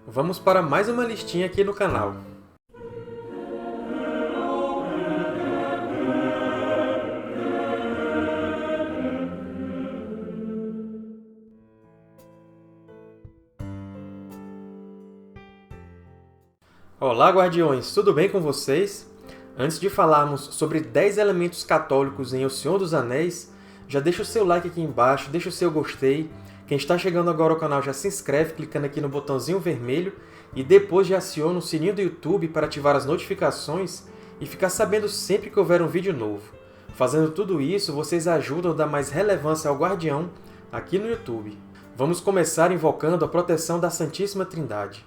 Vamos para mais uma listinha aqui no canal. Olá, guardiões! Tudo bem com vocês? Antes de falarmos sobre 10 elementos católicos em O Senhor dos Anéis, já deixa o seu like aqui embaixo, deixa o seu gostei. Quem está chegando agora ao canal já se inscreve clicando aqui no botãozinho vermelho e depois já aciona o sininho do YouTube para ativar as notificações e ficar sabendo sempre que houver um vídeo novo. Fazendo tudo isso, vocês ajudam a dar mais relevância ao Guardião aqui no YouTube. Vamos começar invocando a proteção da Santíssima Trindade.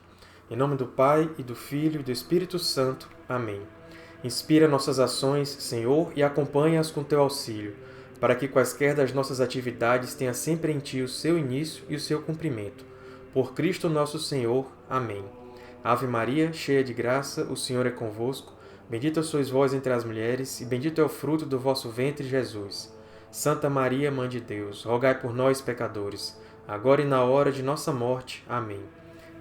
Em nome do Pai, e do Filho, e do Espírito Santo. Amém. Inspira nossas ações, Senhor, e acompanha-as com Teu auxílio, para que quaisquer das nossas atividades tenha sempre em Ti o seu início e o seu cumprimento. Por Cristo nosso Senhor. Amém. Ave Maria, cheia de graça, o Senhor é convosco. Bendita sois vós entre as mulheres, e bendito é o fruto do vosso ventre, Jesus. Santa Maria, Mãe de Deus, rogai por nós, pecadores, agora e na hora de nossa morte. Amém.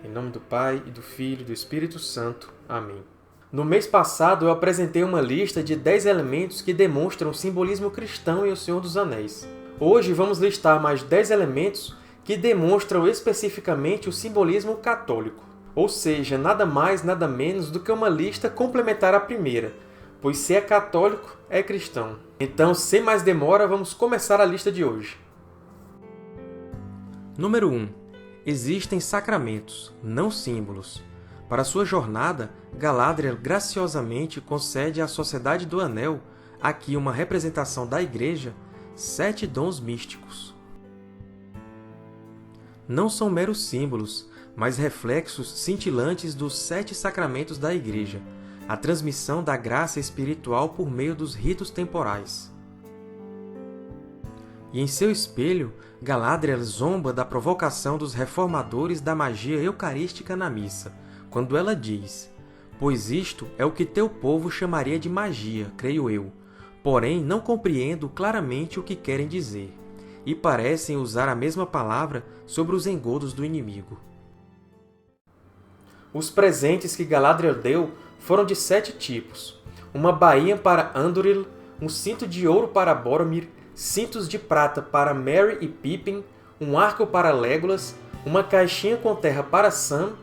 Em nome do Pai, e do Filho, e do Espírito Santo. Amém. No mês passado, eu apresentei uma lista de 10 elementos que demonstram o simbolismo cristão em O Senhor dos Anéis. Hoje, vamos listar mais 10 elementos que demonstram especificamente o simbolismo católico. Ou seja, nada mais, nada menos do que uma lista complementar à primeira, pois se é católico, é cristão. Então, sem mais demora, vamos começar a lista de hoje. Número 1. Existem sacramentos, não símbolos. Para sua jornada, Galadriel graciosamente concede à Sociedade do Anel, aqui uma representação da Igreja, 7 dons místicos. Não são meros símbolos, mas reflexos cintilantes dos 7 sacramentos da Igreja, a transmissão da graça espiritual por meio dos ritos temporais. E em seu espelho, Galadriel zomba da provocação dos reformadores da magia eucarística na missa, quando ela diz: "Pois isto é o que teu povo chamaria de magia, creio eu, porém não compreendo claramente o que querem dizer, e parecem usar a mesma palavra sobre os engodos do inimigo." Os presentes que Galadriel deu foram de 7 tipos: uma bainha para Andúril, um cinto de ouro para Boromir, cintos de prata para Merry e Pippin, um arco para Legolas, uma caixinha com terra para Sam,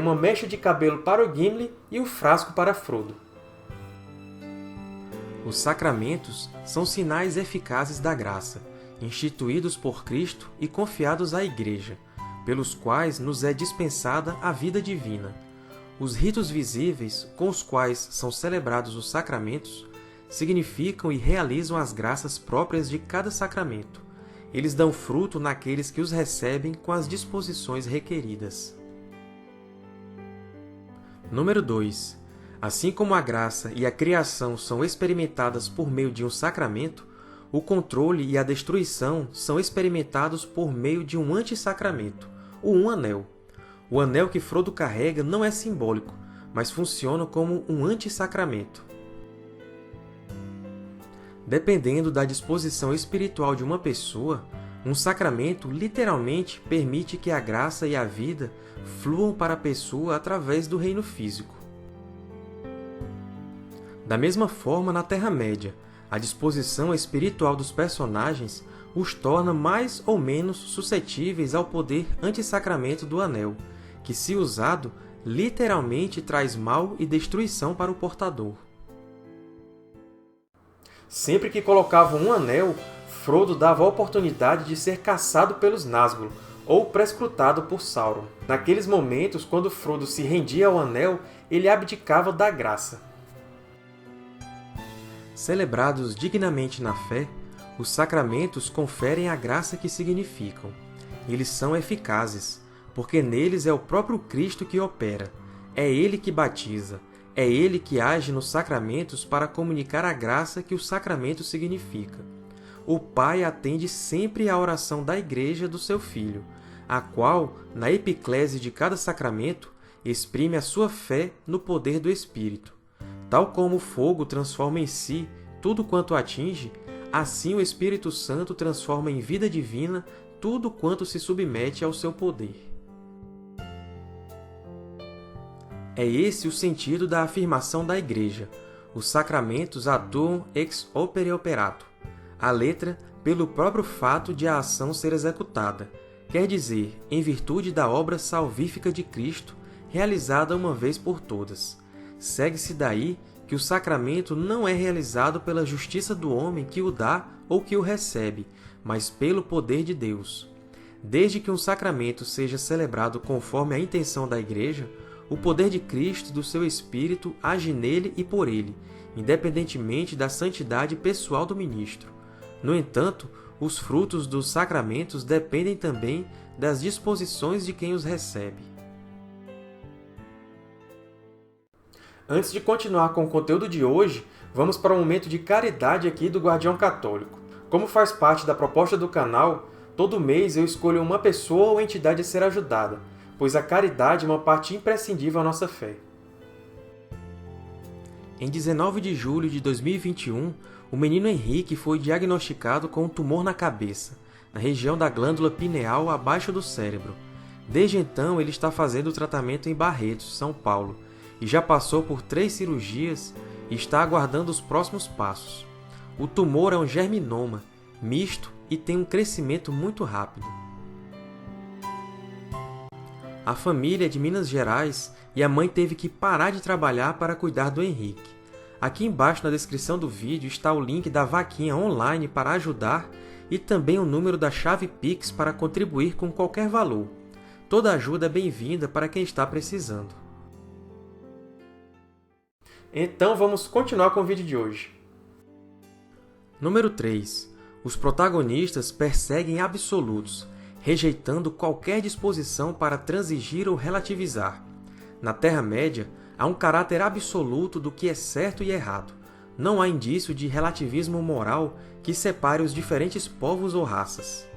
uma mecha de cabelo para o Gimli e um frasco para Frodo. Os sacramentos são sinais eficazes da graça, instituídos por Cristo e confiados à Igreja, pelos quais nos é dispensada a vida divina. Os ritos visíveis, com os quais são celebrados os sacramentos, significam e realizam as graças próprias de cada sacramento. Eles dão fruto naqueles que os recebem com as disposições requeridas. Número 2. Assim como a graça e a criação são experimentadas por meio de um sacramento, o controle e a destruição são experimentados por meio de um antissacramento, um anel. O anel que Frodo carrega não é simbólico, mas funciona como um antissacramento. Dependendo da disposição espiritual de uma pessoa, um sacramento literalmente permite que a graça e a vida fluam para a pessoa através do reino físico. Da mesma forma, na Terra-média, a disposição espiritual dos personagens os torna mais ou menos suscetíveis ao poder antissacramento do Anel, que, se usado, literalmente traz mal e destruição para o portador. Sempre que colocavam um anel, Frodo dava a oportunidade de ser caçado pelos Nazgûl, ou prescrutado por Sauron. Naqueles momentos, quando Frodo se rendia ao anel, ele abdicava da graça. Celebrados dignamente na fé, os sacramentos conferem a graça que significam. Eles são eficazes, porque neles é o próprio Cristo que opera, é Ele que batiza, é Ele que age nos sacramentos para comunicar a graça que o sacramento significa. O Pai atende sempre à oração da Igreja do seu Filho, a qual, na epiclese de cada sacramento, exprime a sua fé no poder do Espírito. Tal como o fogo transforma em si tudo quanto atinge, assim o Espírito Santo transforma em vida divina tudo quanto se submete ao seu poder. É esse o sentido da afirmação da Igreja. Os sacramentos atuam ex opere operato. A letra, pelo próprio fato de a ação ser executada, quer dizer, em virtude da obra salvífica de Cristo, realizada uma vez por todas. Segue-se daí que o sacramento não é realizado pela justiça do homem que o dá ou que o recebe, mas pelo poder de Deus. Desde que um sacramento seja celebrado conforme a intenção da Igreja, o poder de Cristo e do seu Espírito age nele e por ele, independentemente da santidade pessoal do ministro. No entanto, os frutos dos sacramentos dependem também das disposições de quem os recebe. Antes de continuar com o conteúdo de hoje, vamos para um momento de caridade aqui do Guardião Católico. Como faz parte da proposta do canal, todo mês eu escolho uma pessoa ou entidade a ser ajudada, pois a caridade é uma parte imprescindível à nossa fé. Em 19 de julho de 2021, o menino Henrique foi diagnosticado com um tumor na cabeça, na região da glândula pineal abaixo do cérebro. Desde então, ele está fazendo o tratamento em Barretos, São Paulo, e já passou por 3 cirurgias e está aguardando os próximos passos. O tumor é um germinoma, misto e tem um crescimento muito rápido. A família é de Minas Gerais e a mãe teve que parar de trabalhar para cuidar do Henrique. Aqui embaixo na descrição do vídeo está o link da vaquinha online para ajudar e também o número da chave Pix para contribuir com qualquer valor. Toda ajuda é bem-vinda para quem está precisando. Então vamos continuar com o vídeo de hoje. Número 3. Os protagonistas perseguem absolutos, rejeitando qualquer disposição para transigir ou relativizar. Na Terra-média, há um caráter absoluto do que é certo e errado. Não há indício de relativismo moral que separe os diferentes povos ou raças.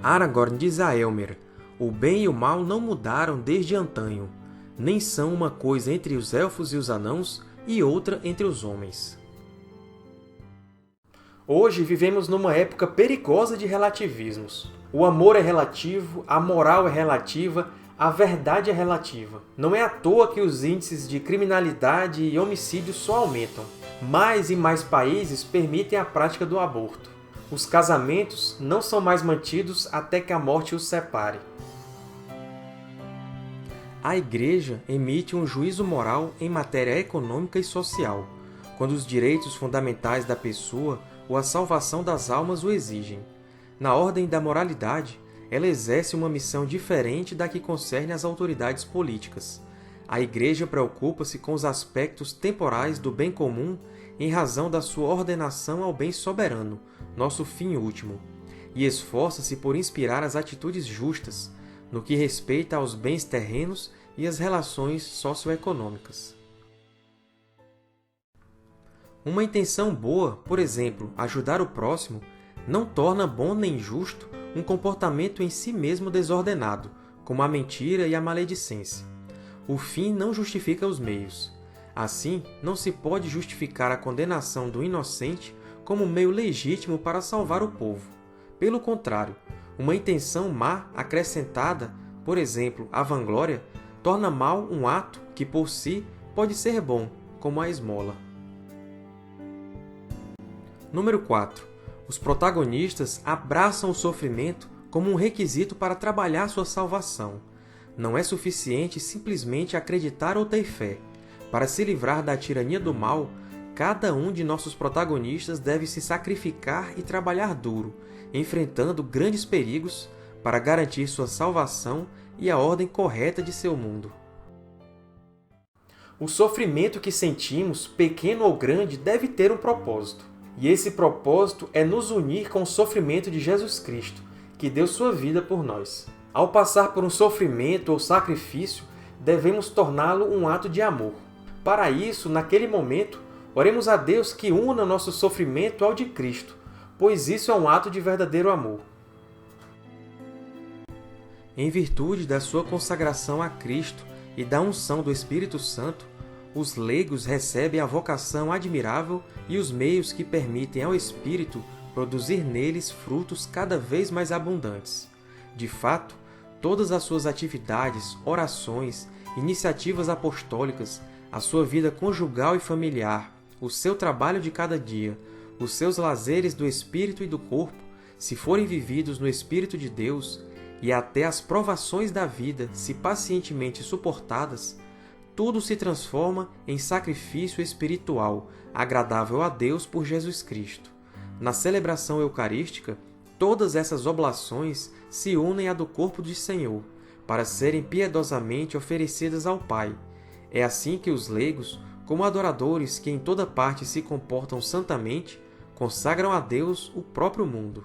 Aragorn diz a Elmer: o bem e o mal não mudaram desde antanho, nem são uma coisa entre os elfos e os anãos e outra entre os homens. Hoje vivemos numa época perigosa de relativismos. O amor é relativo, a moral é relativa, a verdade é relativa. Não é à toa que os índices de criminalidade e homicídio só aumentam. Mais e mais países permitem a prática do aborto. Os casamentos não são mais mantidos até que a morte os separe. A Igreja emite um juízo moral em matéria econômica e social, quando os direitos fundamentais da pessoa ou a salvação das almas o exigem. Na ordem da moralidade, ela exerce uma missão diferente da que concerne às autoridades políticas. A Igreja preocupa-se com os aspectos temporais do bem comum em razão da sua ordenação ao bem soberano, nosso fim último, e esforça-se por inspirar as atitudes justas, no que respeita aos bens terrenos e às relações socioeconômicas. Uma intenção boa, por exemplo, ajudar o próximo, não torna bom nem justo um comportamento em si mesmo desordenado, como a mentira e a maledicência. O fim não justifica os meios. Assim, não se pode justificar a condenação do inocente como meio legítimo para salvar o povo. Pelo contrário, uma intenção má acrescentada, por exemplo, à vanglória, torna mal um ato que, por si, pode ser bom, como a esmola. Número 4. Os protagonistas abraçam o sofrimento como um requisito para trabalhar sua salvação. Não é suficiente simplesmente acreditar ou ter fé. Para se livrar da tirania do mal, cada um de nossos protagonistas deve se sacrificar e trabalhar duro, enfrentando grandes perigos para garantir sua salvação e a ordem correta de seu mundo. O sofrimento que sentimos, pequeno ou grande, deve ter um propósito. E esse propósito é nos unir com o sofrimento de Jesus Cristo, que deu sua vida por nós. Ao passar por um sofrimento ou sacrifício, devemos torná-lo um ato de amor. Para isso, naquele momento, oremos a Deus que una nosso sofrimento ao de Cristo, pois isso é um ato de verdadeiro amor. Em virtude da sua consagração a Cristo e da unção do Espírito Santo, os leigos recebem a vocação admirável e os meios que permitem ao Espírito produzir neles frutos cada vez mais abundantes. De fato, Todas as suas atividades, orações, iniciativas apostólicas, a sua vida conjugal e familiar, o seu trabalho de cada dia, os seus lazeres do espírito e do corpo, se forem vividos no Espírito de Deus, e até as provações da vida, se pacientemente suportadas, tudo se transforma em sacrifício espiritual, agradável a Deus por Jesus Cristo. Na celebração eucarística, todas essas oblações se unem à do corpo do Senhor, para serem piedosamente oferecidas ao Pai. É assim que os leigos, como adoradores que em toda parte se comportam santamente, consagram a Deus o próprio mundo.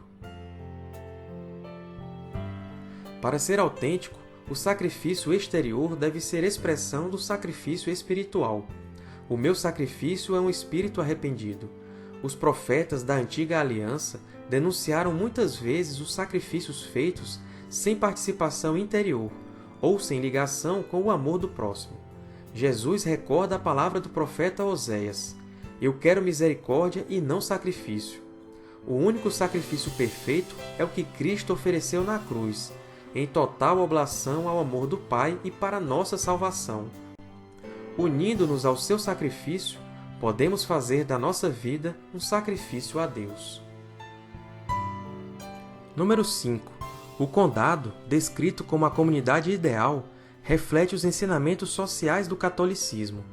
Para ser autêntico, o sacrifício exterior deve ser expressão do sacrifício espiritual. O meu sacrifício é um espírito arrependido. Os profetas da antiga aliança denunciaram muitas vezes os sacrifícios feitos sem participação interior ou sem ligação com o amor do próximo. Jesus recorda a palavra do profeta Oséias: Eu quero misericórdia e não sacrifício. O único sacrifício perfeito é o que Cristo ofereceu na cruz, em total oblação ao amor do Pai e para nossa salvação. Unindo-nos ao seu sacrifício, podemos fazer da nossa vida um sacrifício a Deus. Número 5. O condado, descrito como a comunidade ideal, reflete os ensinamentos sociais do catolicismo.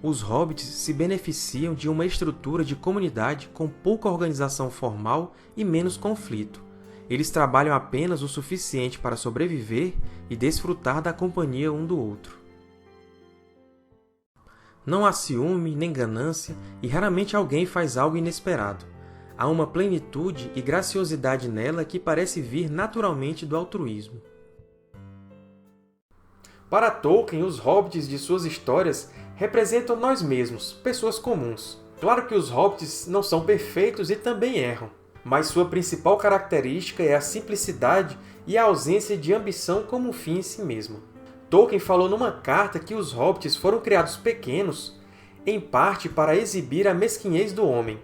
Os hobbits se beneficiam de uma estrutura de comunidade com pouca organização formal e menos conflito. Eles trabalham apenas o suficiente para sobreviver e desfrutar da companhia um do outro. Não há ciúme nem ganância e raramente alguém faz algo inesperado. Há uma plenitude e graciosidade nela que parece vir naturalmente do altruísmo. Para Tolkien, os hobbits de suas histórias representam nós mesmos, pessoas comuns. Claro que os hobbits não são perfeitos e também erram, mas sua principal característica é a simplicidade e a ausência de ambição como um fim em si mesma. Tolkien falou numa carta que os hobbits foram criados pequenos, em parte para exibir a mesquinhez do homem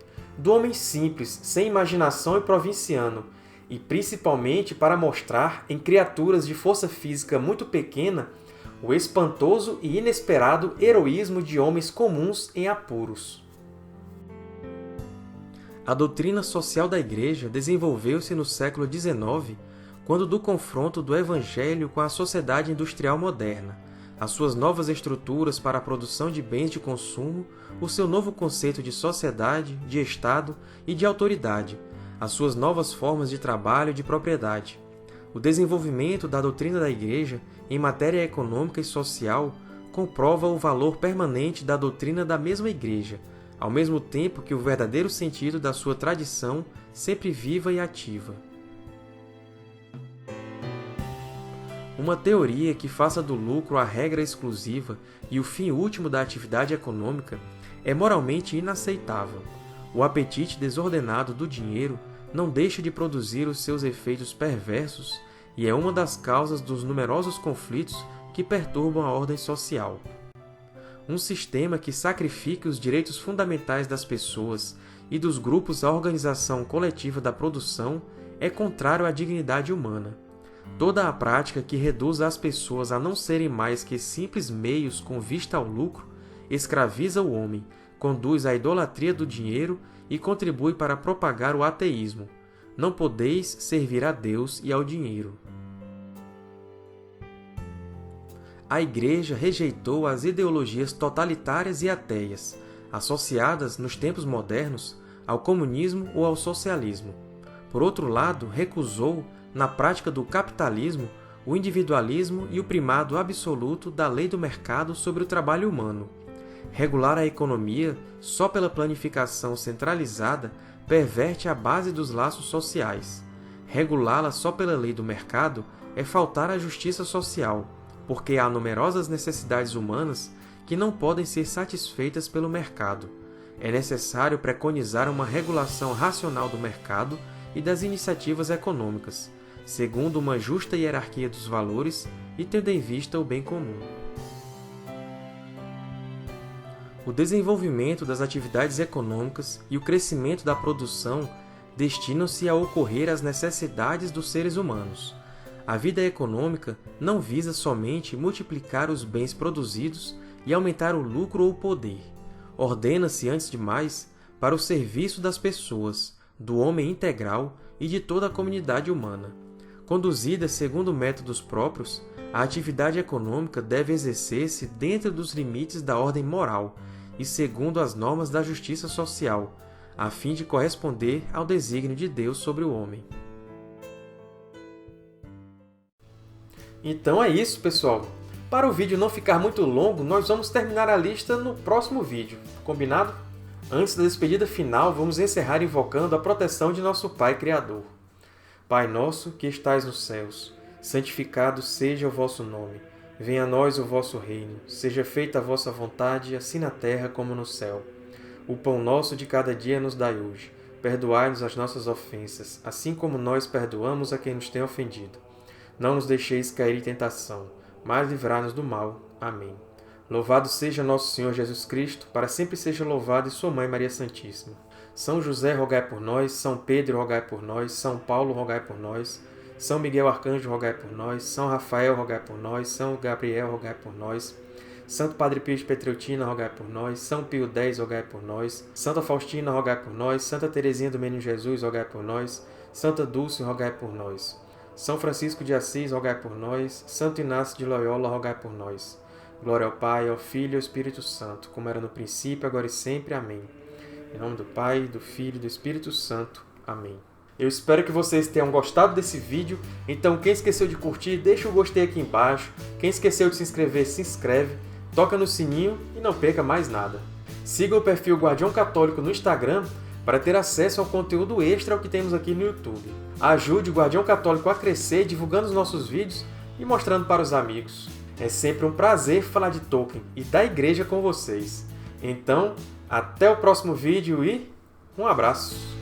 simples, sem imaginação e provinciano, e principalmente para mostrar em criaturas de força física muito pequena o espantoso e inesperado heroísmo de homens comuns em apuros. A doutrina social da Igreja desenvolveu-se no século XIX, quando do confronto do Evangelho com a sociedade industrial moderna, as suas novas estruturas para a produção de bens de consumo, o seu novo conceito de sociedade, de Estado e de autoridade, as suas novas formas de trabalho e de propriedade. O desenvolvimento da doutrina da Igreja em matéria econômica e social comprova o valor permanente da doutrina da mesma Igreja, ao mesmo tempo que o verdadeiro sentido da sua tradição sempre viva e ativa. Uma teoria que faça do lucro a regra exclusiva e o fim último da atividade econômica é moralmente inaceitável. O apetite desordenado do dinheiro não deixa de produzir os seus efeitos perversos e é uma das causas dos numerosos conflitos que perturbam a ordem social. Um sistema que sacrifique os direitos fundamentais das pessoas e dos grupos à organização coletiva da produção é contrário à dignidade humana. Toda a prática que reduza as pessoas a não serem mais que simples meios com vista ao lucro escraviza o homem, conduz à idolatria do dinheiro e contribui para propagar o ateísmo. Não podeis servir a Deus e ao dinheiro. A Igreja rejeitou as ideologias totalitárias e ateias, associadas, nos tempos modernos, ao comunismo ou ao socialismo. Por outro lado, recusou, na prática do capitalismo, o individualismo e o primado absoluto da lei do mercado sobre o trabalho humano. Regular a economia só pela planificação centralizada perverte a base dos laços sociais. Regulá-la só pela lei do mercado é faltar à justiça social, porque há numerosas necessidades humanas que não podem ser satisfeitas pelo mercado. É necessário preconizar uma regulação racional do mercado e das iniciativas econômicas, segundo uma justa hierarquia dos valores e tendo em vista o bem comum. O desenvolvimento das atividades econômicas e o crescimento da produção destinam-se a ocorrer às necessidades dos seres humanos. A vida econômica não visa somente multiplicar os bens produzidos e aumentar o lucro ou o poder. Ordena-se, antes de mais, para o serviço das pessoas, do homem integral e de toda a comunidade humana. Conduzida segundo métodos próprios, a atividade econômica deve exercer-se dentro dos limites da ordem moral e segundo as normas da justiça social, a fim de corresponder ao desígnio de Deus sobre o homem. Então é isso, pessoal! Para o vídeo não ficar muito longo, nós vamos terminar a lista no próximo vídeo, combinado? Antes da despedida final, vamos encerrar invocando a proteção de nosso Pai Criador. Pai nosso, que estais nos céus, santificado seja o vosso nome. Venha a nós o vosso reino. Seja feita a vossa vontade, assim na terra como no céu. O pão nosso de cada dia nos dai hoje. Perdoai-nos as nossas ofensas, assim como nós perdoamos a quem nos tem ofendido. Não nos deixeis cair em tentação, mas livrai-nos do mal. Amém. Louvado seja nosso Senhor Jesus Cristo, para sempre seja louvado, e sua Mãe Maria Santíssima. São José, rogai por nós. São Pedro, rogai por nós. São Paulo, rogai por nós. São Miguel Arcanjo, rogai por nós. São Rafael, rogai por nós. São Gabriel, rogai por nós. Santo Padre Pio de Petreutina, rogai por nós. São Pio X, rogai por nós. Santa Faustina, rogai por nós. Santa Teresinha do Menino Jesus, rogai por nós. Santa Dulce, rogai por nós. São Francisco de Assis, rogai por nós. Santo Inácio de Loyola, rogai por nós. Glória ao Pai, ao Filho e ao Espírito Santo, como era no princípio, agora e sempre. Amém. Em nome do Pai, do Filho e do Espírito Santo. Amém. Eu espero que vocês tenham gostado desse vídeo. Então, quem esqueceu de curtir, deixa o gostei aqui embaixo. Quem esqueceu de se inscrever, se inscreve. Toca no sininho e não perca mais nada. Siga o perfil Guardião Católico no Instagram para ter acesso ao conteúdo extra ao que temos aqui no YouTube. Ajude o Guardião Católico a crescer divulgando os nossos vídeos e mostrando para os amigos. É sempre um prazer falar de Tolkien e da Igreja com vocês. Então, até o próximo vídeo e um abraço!